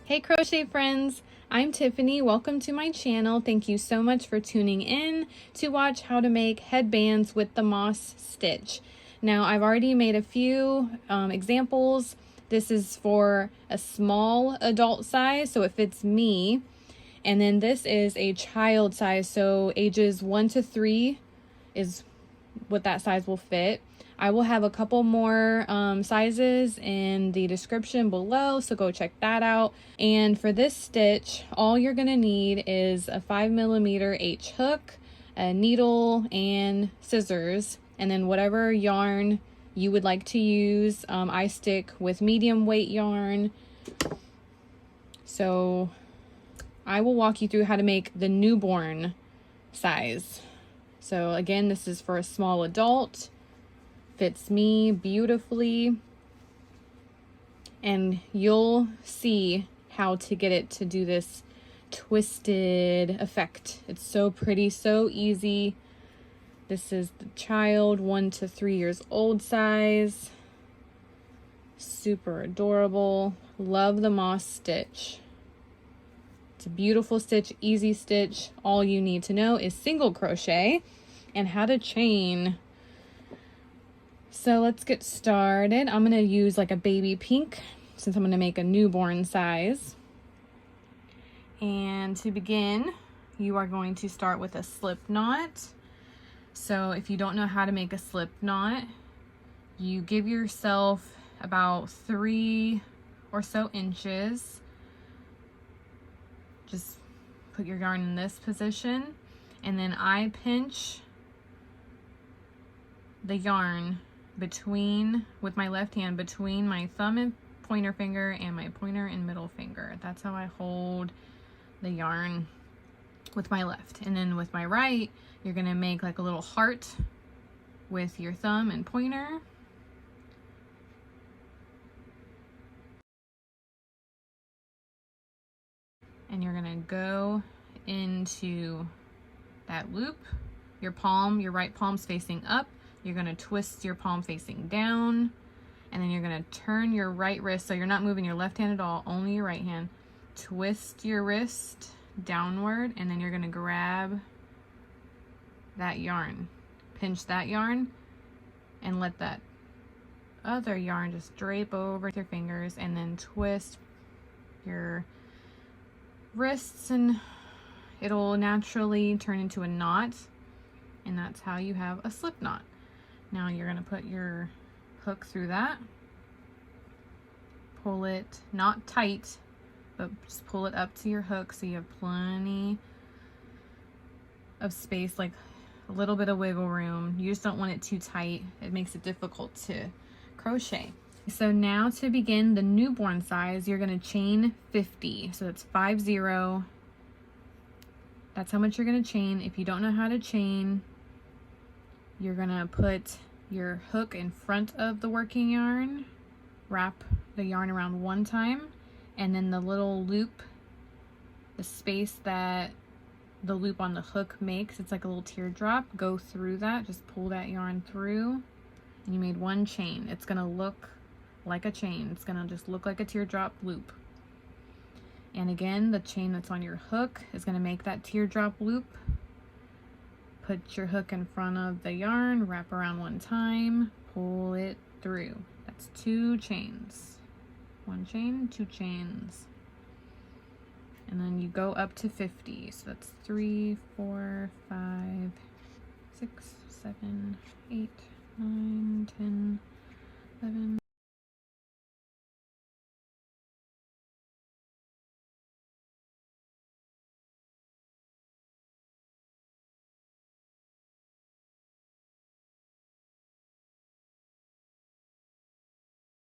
Hey crochet friends, I'm Tiffany. Welcome to my channel. Thank you so much for tuning in to watch how to make headbands with the moss stitch. Now I've already made a few examples. This is for a small adult size, so it fits me. And then this is a child size, so ages 1 to 3 is what that size will fit. I will have a couple more sizes in the description below, so go check that out. And for this stitch, all you're gonna need is a 5mm H hook, a needle, and scissors, and then whatever yarn you would like to use. I stick with medium weight yarn. So I will walk you through how to make the newborn size. So again, this is for a small adult. Fits me beautifully. And you'll see how to get it to do this twisted effect. It's so pretty, so easy. This is the child 1 to 3 years old size. Super adorable. Love the moss stitch. It's a beautiful stitch, easy stitch. All you need to know is single crochet and how to chain. So let's get started. I'm gonna use like a baby pink since I'm gonna make a newborn size. And to begin, you are going to start with a slip knot. So if you don't know how to make a slip knot, you give yourself about 3 or so inches. Just put your yarn in this position, and then I pinch the yarn with my left hand between my thumb and pointer finger and my pointer and middle finger. That's how I hold the yarn with my left. And then with my right, you're gonna make like a little heart with your thumb and pointer. And you're gonna go into that loop. Your right palm's facing up. You're gonna twist your palm facing down, and then you're gonna turn your right wrist, so you're not moving your left hand at all, only your right hand. Twist your wrist downward, and then you're gonna grab that yarn. Pinch that yarn, and let that other yarn just drape over your fingers, and then twist your wrists, and it'll naturally turn into a knot, and that's how you have a slip knot. Now you're going to put your hook through that, pull it not tight, but just pull it up to your hook so you have plenty of space, like a little bit of wiggle room. You just don't want it too tight. It makes it difficult to crochet. So now to begin the newborn size, you're going to chain 50. So that's 50. That's how much you're going to chain. If you don't know how to chain, you're going to put your hook in front of the working yarn, wrap the yarn around one time, and then the little loop, the space that the loop on the hook makes, it's like a little teardrop, go through that. Just pull that yarn through, and you made one chain. It's going to look like a chain. It's going to just look like a teardrop loop. And again, the chain that's on your hook is going to make that teardrop loop. Put your hook in front of the yarn, wrap around one time, pull it through. That's 2 chains. 1 chain, 2 chains. And then you go up to 50. So that's 3, 4, 5, 6, 7, 8, 9, 10, 11.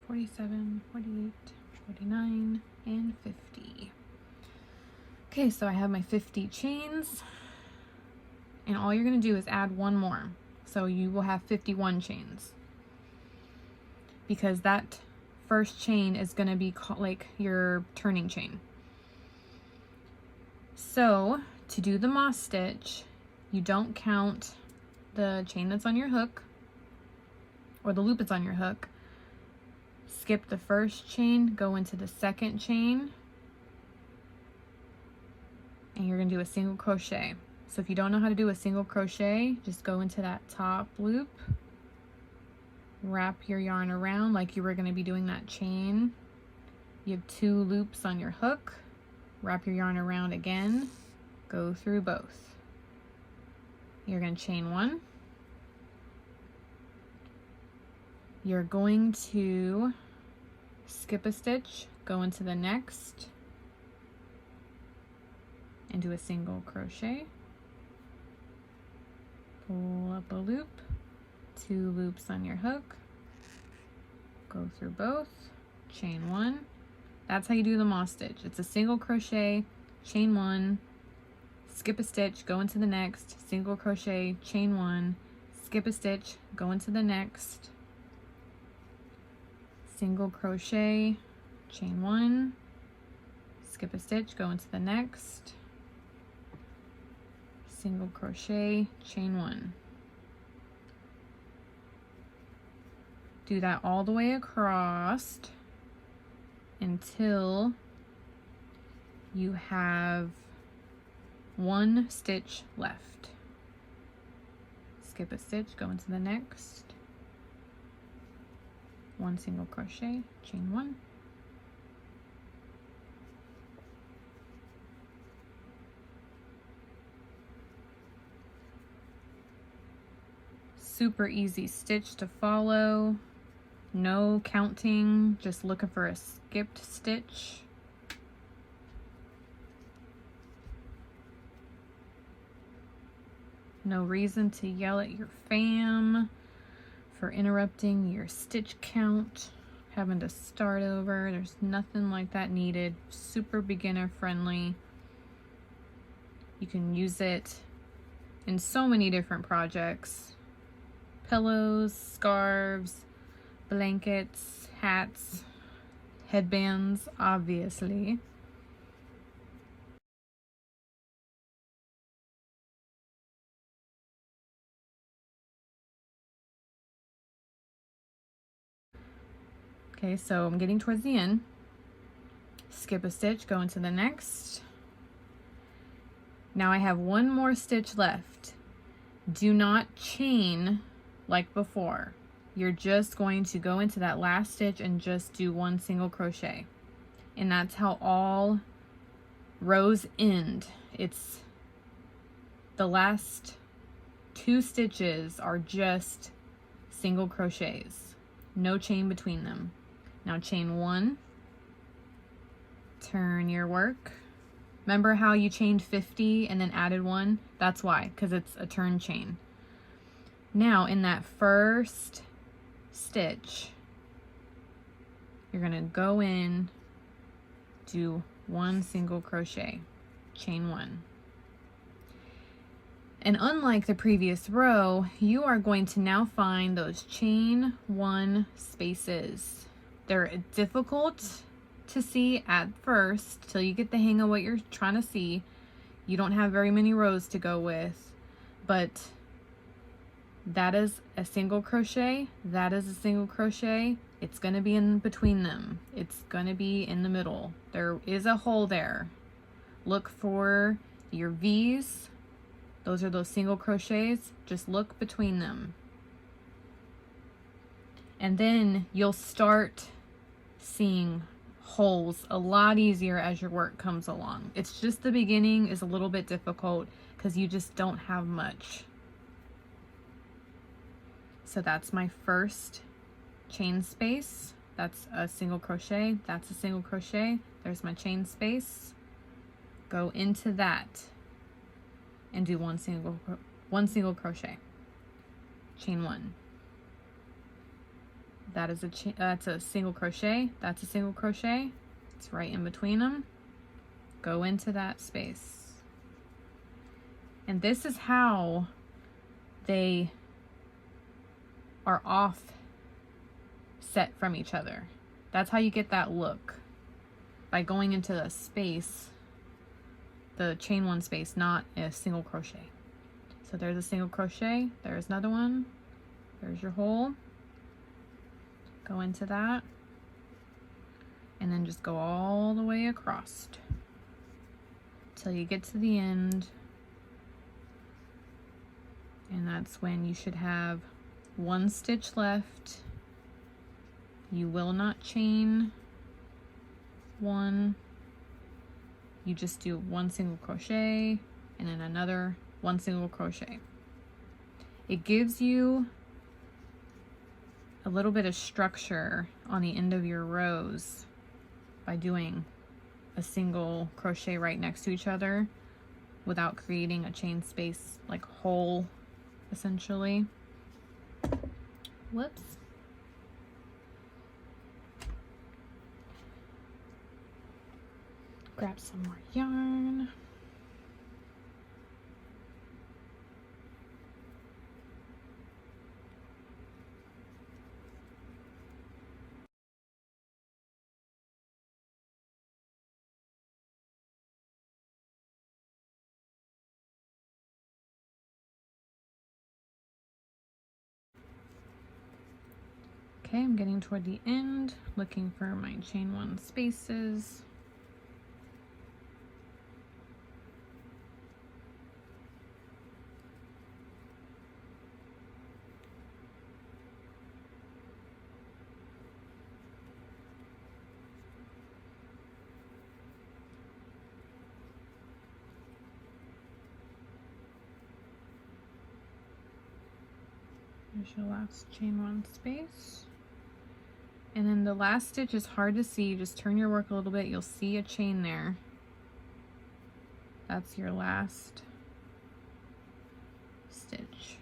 47, 48, 49, and 50. Okay, so I have my 50 chains, and all you're going to do is add 1 more. So you will have 51 chains, because that first chain is going to be like your turning chain. So to do the moss stitch, you don't count the chain that's on your hook or the loop that's on your hook. Skip the first chain, go into the second chain, and you're gonna do a single crochet. So if you don't know how to do a single crochet, just go into that top loop, wrap your yarn around like you were gonna be doing that chain. You have 2 loops on your hook, wrap your yarn around again, go through both. You're gonna chain 1. You're going to skip a stitch, go into the next, and do a single crochet. Pull up a loop, 2 loops on your hook, go through both, chain 1. That's how you do the moss stitch. It's a single crochet, chain 1, skip a stitch, go into the next, single crochet, chain 1, skip a stitch, go into the next, single crochet, chain 1, skip a stitch, go into the next, single crochet, chain 1. Do that all the way across until you have 1 stitch left. Skip a stitch, go into the next, 1 single crochet, chain 1. Super easy stitch to follow. No counting, just looking for a skipped stitch. No reason to yell at your fam for interrupting your stitch count, having to start over. There's nothing like that needed. Super beginner friendly. You can use it in so many different projects. Pillows, scarves, blankets, hats, headbands, obviously. Okay, so I'm getting towards the end. Skip a stitch, go into the next. Now I have 1 more stitch left. Do not chain like before. You're just going to go into that last stitch and just do 1 single crochet. And that's how all rows end. It's the last 2 stitches are just single crochets. No chain between them. Now chain 1, turn your work. Remember how you chained 50 and then added 1? That's why, because it's a turn chain. Now in that first stitch, you're gonna go in, do 1 single crochet, chain 1. And unlike the previous row, you are going to now find those chain 1 spaces. They're difficult to see at first till you get the hang of what you're trying to see. You don't have very many rows to go with, but that is a single crochet, that is a single crochet. It's going to be in between them. It's going to be in the middle. There is a hole there. Look for your V's. Those are those single crochets. Just look between them. And then you'll start seeing holes a lot easier as your work comes along. It's just the beginning is a little bit difficult because you just don't have much. So that's my first chain space. That's a single crochet. That's a single crochet. There's my chain space. Go into that and do one single crochet. Chain 1. That is that's a single crochet. That's a single crochet. It's right in between them. Go into that space. And this is how they are offset from each other. That's how you get that look, by going into the space, the chain 1 space, not a single crochet. So there's a single crochet, there's another one, there's your hole. Go into that and then just go all the way across till you get to the end, and that's when you should have one stitch left. You will not chain one, you just do one single crochet and then another one single crochet. It gives you a little bit of structure on the end of your rows by doing a single crochet right next to each other without creating a chain space like hole, essentially. Whoops. Grab some more yarn. Okay, I'm getting toward the end, looking for my chain one spaces. There's your last chain one space. And then the last stitch is hard to see. Just turn your work a little bit. You'll see a chain there. That's your last stitch.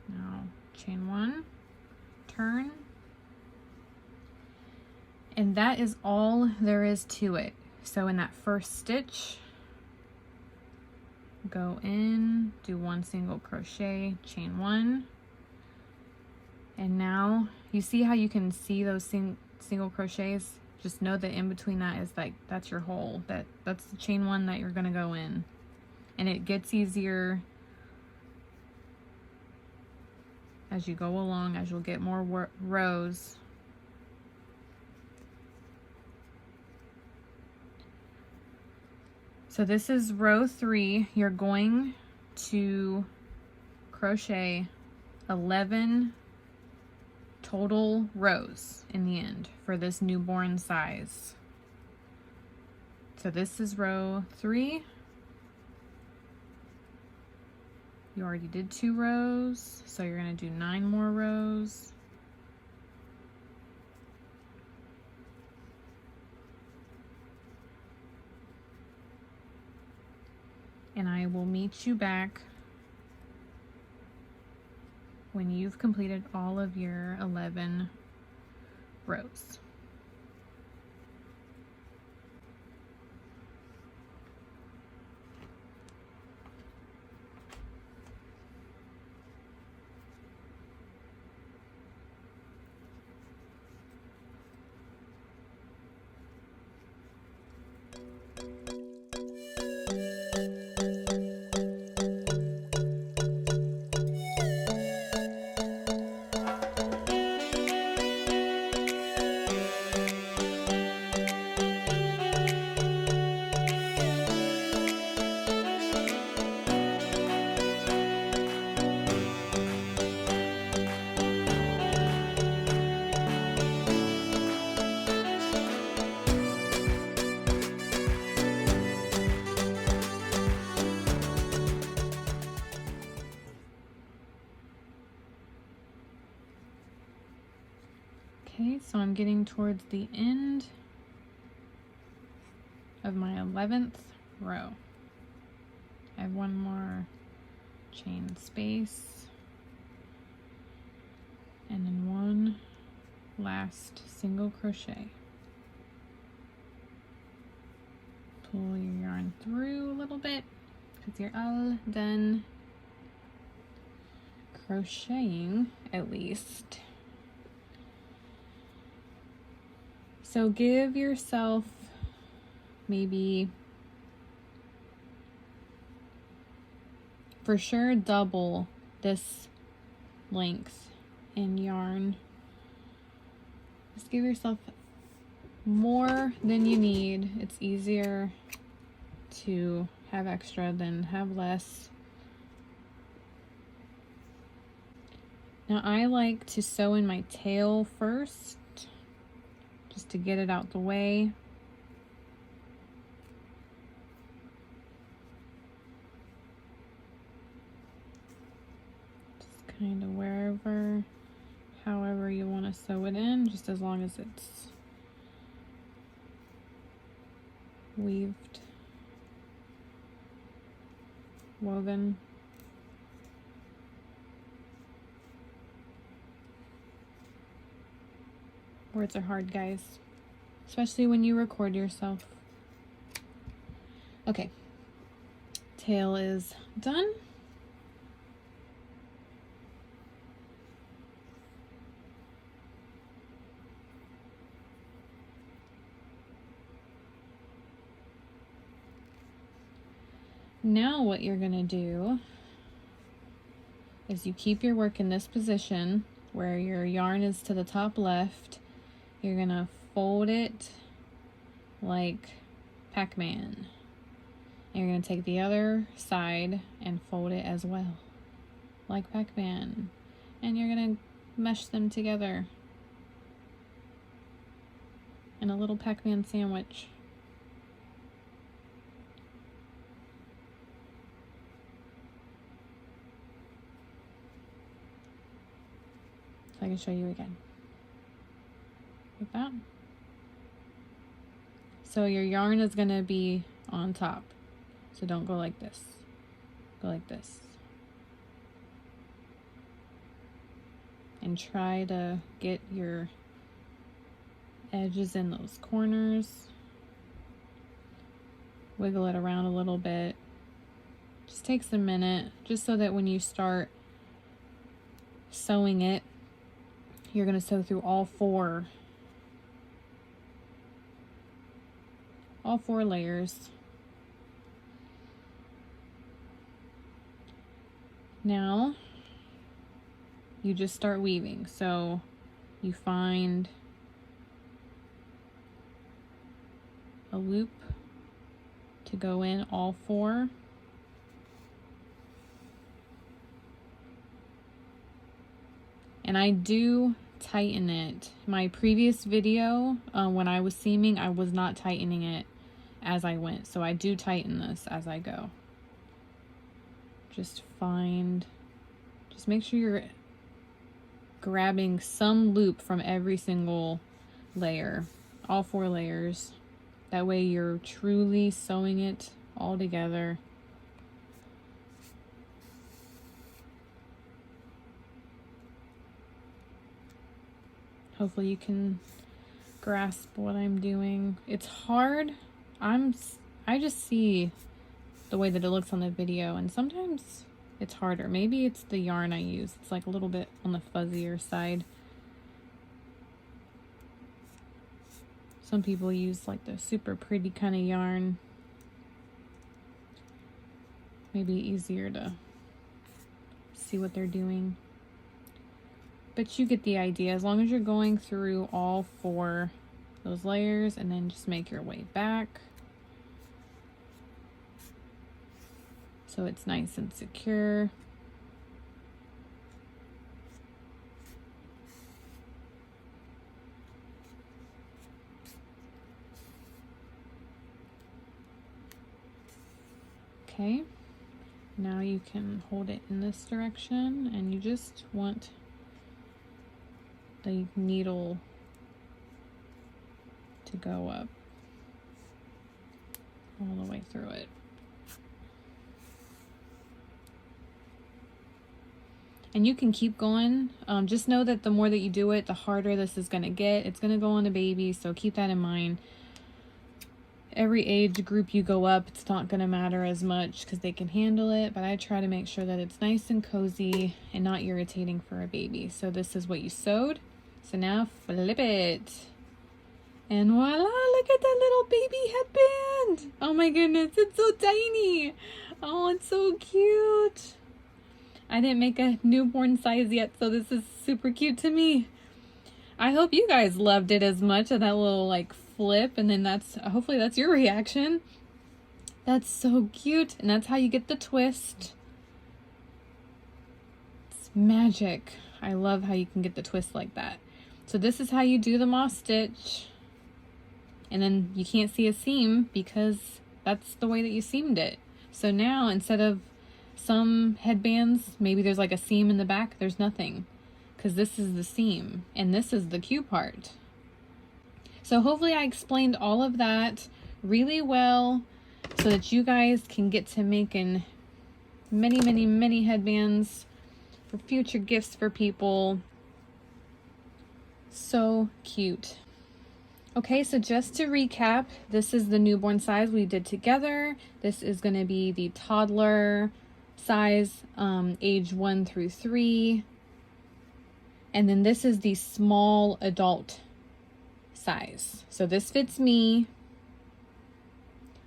Now chain one, turn. And that is all there is to it. So in that first stitch, go in, do one single crochet, chain one. And now you see how you can see those single crochets? Just know that in between that is like, that's your hole. That's the chain one that you're gonna go in. And it gets easier as you go along, as you'll get more rows. So this is row 3. You're going to crochet 11 total rows in the end for this newborn size. So this is row 3. You already did 2 rows, so you're going to do 9 more rows. And I will meet you back when you've completed all of your 11 rows. Okay, so I'm getting towards the end of my 11th row. I have one more chain space and then one last single crochet. Pull your yarn through a little bit because you're all done crocheting, at least. So give yourself maybe for sure double this length in yarn. Just give yourself more than you need. It's easier to have extra than have less. Now I like to sew in my tail first, just to get it out the way. Just kind of wherever, however you want to sew it in, just as long as it's weaved, woven. Words are hard, guys, especially when you record yourself. Okay, tail is done. Now what you're gonna do is you keep your work in this position where your yarn is to the top left. You're gonna fold it like Pac-Man. You're gonna take the other side and fold it as well, like Pac-Man. And you're gonna mesh them together in a little Pac-Man sandwich. So I can show you again. Like that. So your yarn is going to be on top. So don't go like this. Go like this. And try to get your edges in those corners. Wiggle it around a little bit. Just takes a minute, just so that when you start sewing it, you're going to sew through all four layers. Now you just start weaving. So you find a loop to go in all four. And I do tighten it. My previous video, when I was seaming, I was not tightening it as I went. So I do tighten this as I go. Just make sure you're grabbing some loop from every single layer, all four layers. That way you're truly sewing it all together. Hopefully you can grasp what I'm doing. It's hard. I just see the way that it looks on the video, and sometimes it's harder. Maybe it's the yarn I use. It's like a little bit on the fuzzier side. Some people use like the super pretty kind of yarn. Maybe easier to see what they're doing. But you get the idea. As long as you're going through all four those layers and then just make your way back so it's nice and secure. Okay, now you can hold it in this direction, and you just want the needle to go up all the way through it. And you can keep going. Just know that the more that you do it, the harder this is going to get. It's going to go on a baby, so keep that in mind. Every age group you go up, it's not going to matter as much because they can handle it, but I try to make sure that it's nice and cozy and not irritating for a baby. So this is what you sewed. So now flip it. And voila, look at that little baby headband. Oh my goodness, it's so tiny. Oh, it's so cute. I didn't make a newborn size yet, so this is super cute to me. I hope you guys loved it as much of that little like flip, and then hopefully that's your reaction. That's so cute, and that's how you get the twist. It's magic. I love how you can get the twist like that. So this is how you do the moss stitch, and then you can't see a seam because that's the way that you seamed it. So now, instead of some headbands, maybe there's like a seam in the back, there's nothing, because this is the seam and this is the Q part. So hopefully I explained all of that really well so that you guys can get to making many, many, many headbands for future gifts for people. So cute. Okay, so just to recap, this is the newborn size we did together. This is going to be the toddler size, age 1 through 3. And then this is the small adult size. So this fits me.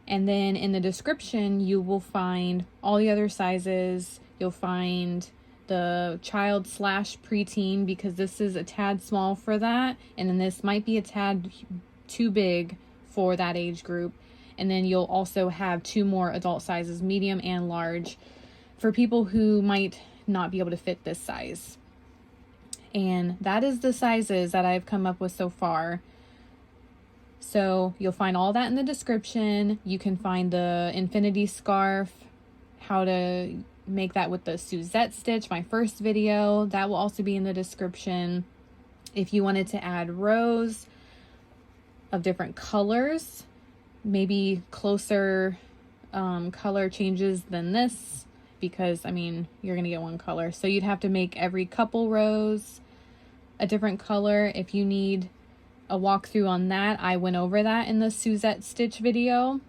And then in the description, you will find all the other sizes. You'll find the child / preteen, because this is a tad small for that. And then this might be a tad too big for that age group. And then you'll also have 2 more adult sizes, medium and large, for people who might not be able to fit this size. And that is the sizes that I've come up with so far. So you'll find all that in the description. You can find the infinity scarf, how to make that with the Suzette stitch, my first video. That will also be in the description. If you wanted to add rows of different colors, maybe closer color changes than this, because I mean, you're gonna get one color, so you'd have to make every couple rows a different color. If you need a walkthrough on that, I went over that in the Suzette stitch video.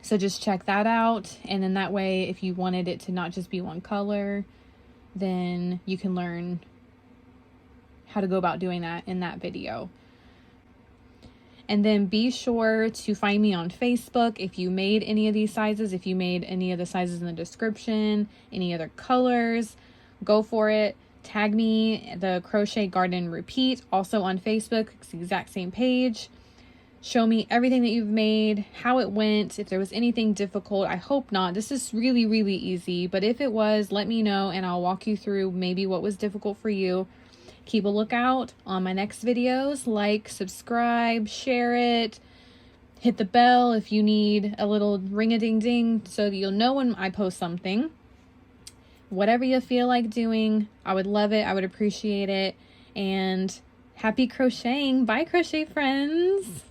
So just check that out, and then that way, if you wanted it to not just be one color, then you can learn how to go about doing that in that video. And then be sure to find me on Facebook if you made any of these sizes, if you made any of the sizes in the description, any other colors, go for it. Tag me, the Crochet Garden Repeat, also on Facebook. It's the exact same page. Show me everything that you've made, how it went, if there was anything difficult. I hope not. This is really, really easy, but if it was, let me know and I'll walk you through maybe what was difficult for you. Keep a lookout on my next videos. Like, subscribe, share it, hit the bell if you need a little ring-a-ding-ding so that you'll know when I post something. Whatever you feel like doing, I would love it. I would appreciate it. And happy crocheting. Bye, crochet friends.